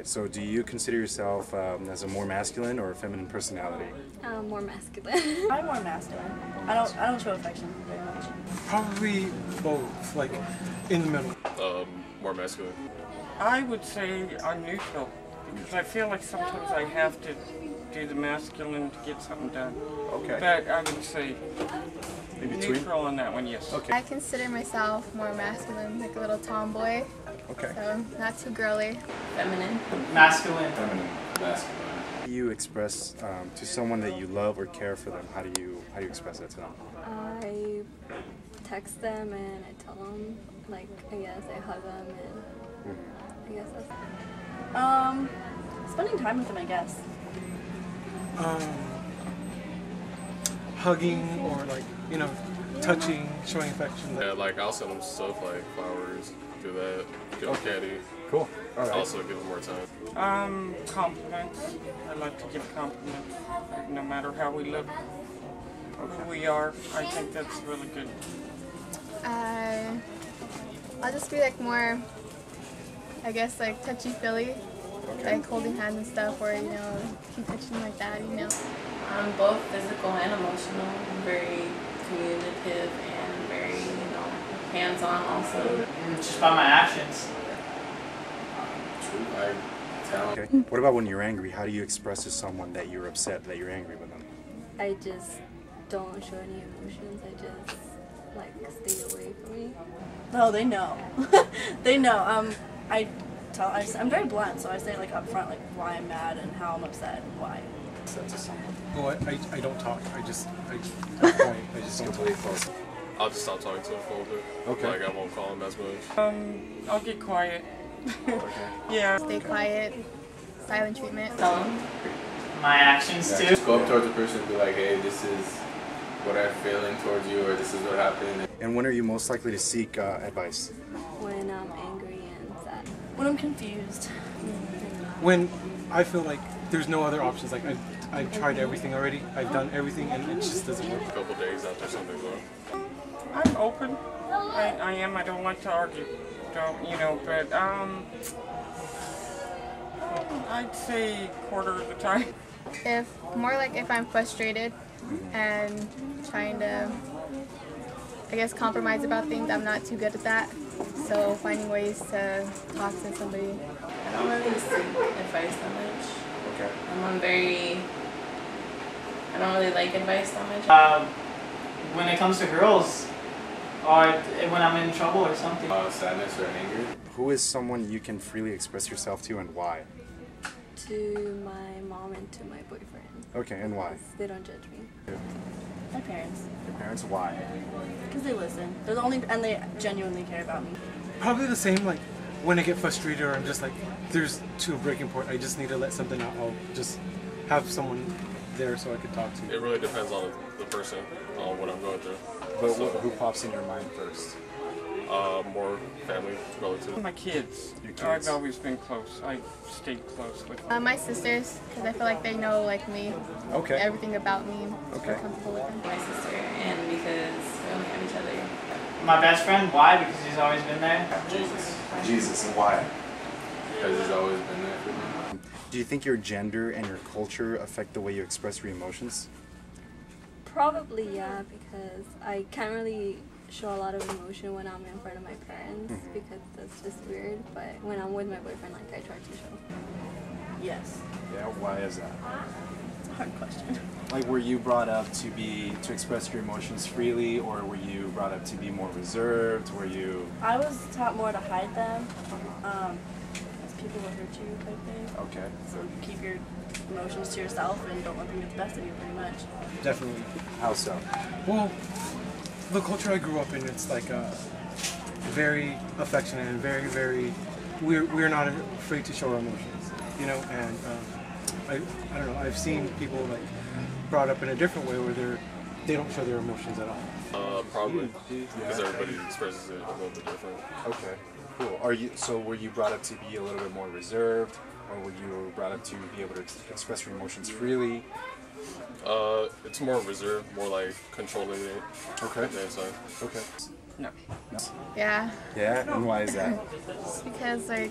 right. So do you consider yourself as a more masculine or feminine personality? More masculine. I'm more masculine. I don't show affection very much. Probably both, like in the middle. More masculine. I would say I'm neutral because I feel like sometimes I have to do the masculine to get something done. Okay. But I would say neutral on that one, yes. Okay. I consider myself more masculine, like a little tomboy. Okay. So not too girly. Feminine. Masculine. Feminine. Masculine. How do you express to someone that you love or care for them? How do you express that to them? I text them and I tell them, like, I guess I hug them and I guess that's Spending time with them, I guess. Hugging or like, you know, touching, showing affection. Yeah, like I'll send them stuff like flowers, do that, give them candy. Cool. All right. Also give them more time. Compliments. I like to give compliments, no matter how we look, who we are. I think that's really good. I'll just be like more, I guess, like touchy-feely, like holding hands and stuff, or, you know, keep touching like that, you know. I'm both physical and emotional. I'm very communicative and very, you know, hands-on also. Just by my actions. Okay. What about when you're angry? How do you express to someone that you're upset, that you're angry with them? I just don't show any emotions. I just like stay away from me. No, they know. They know. I'm very blunt, so I say like up front like why I'm mad and how I'm upset and why. Oh, I don't talk. I just don't talk. I'll just stop talking to them for a bit. Okay. Like I won't call them as much. I'll get quiet. Okay. Yeah. Stay quiet, silent treatment. Tell them. My actions too. Just go up towards the person and be like, hey, this is what I'm feeling towards you, or this is what happened. And when are you most likely to seek advice? When I'm angry and sad. When I'm confused. When I feel like there's no other options, like I've tried everything already, I've done everything, and it just doesn't work. A couple days after something's wrong. I'm open. I am. I don't like to argue. Don't, you know, but I'd say quarter of the time. If I'm frustrated and trying to, I guess, compromise about things, I'm not too good at that. So finding ways to talk to somebody. I don't really seek advice that much. Okay. I don't really like advice that much. When it comes to girls, or when I'm in trouble or something. Sadness or anger. Who is someone you can freely express yourself to and why? To my mom and to my boyfriend. Okay, and why? They don't judge me. My parents. Your parents, why? Because they listen. They're the only, and they genuinely care about me. Probably the same, like when I get frustrated or I'm just like, there's to a breaking point, I just need to let something out. I'll just have someone there so I could talk to. It really depends on the person, on what I'm going through. But who pops in your mind first? More family, relatives. My kids. Your kids. I've always been close. I stayed close with them. My sisters, because I feel like they know like me, Okay. everything about me. Okay. Feel comfortable with them. My sister, and because we only have each other. My best friend, why? Because he's always been there. Jesus, and why? Because he's always been there for me. Do you think your gender and your culture affect the way you express your emotions? Probably, yeah, because I can't really show a lot of emotion when I'm in front of my parents because that's just weird. But when I'm with my boyfriend, like I try to show. Yes. Yeah, why is that? It's a hard question. Like, were you brought up to express your emotions freely, or were you brought up to be more reserved? Were you? I was taught more to hide them. As people will hurt you type thing. Okay. So keep your emotions to yourself and don't let them get the best of you pretty much. Definitely. How so? Well, the culture I grew up in, it's like very affectionate and very, we're not afraid to show our emotions, you know, and I don't know, I've seen people like brought up in a different way where they don't show their emotions at all. Probably, because everybody expresses it a little bit different. Okay, cool. Were you brought up to be a little bit more reserved, or were you brought up to be able to express your emotions freely? It's more reserved, more like controlling it. Okay. No. No. Yeah. Yeah, and why is that? Just because like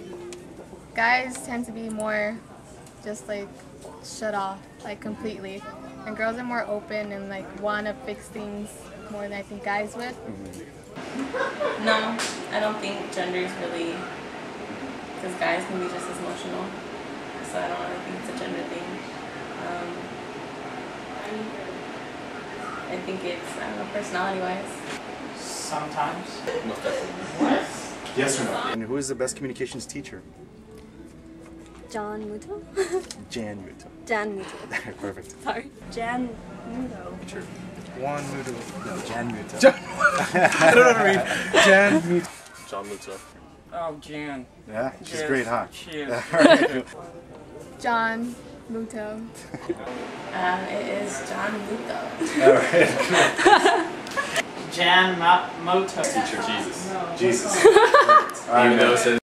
guys tend to be more just like shut off, like completely. And girls are more open and like want to fix things more than I think guys would. No, I don't think gender is really, because guys can be just as emotional. So I don't really think it's a gender thing. I think it's, I don't know, personality-wise. Sometimes. Most definitely. What? Yes or no? And who is the best communications teacher? John Muto? Jan Muto. Jan Muto. Perfect. Sorry. Jan Muto. Sure. Juan Mudo. No, Jan Muto. I don't know how to read. Jan Muto. John Muto. Oh, Jan. Yeah, she's Yes, great, huh? She is. John Muto. It is John Muto. All right. Jan Moto. Teacher Jesus. Jesus. Even though it says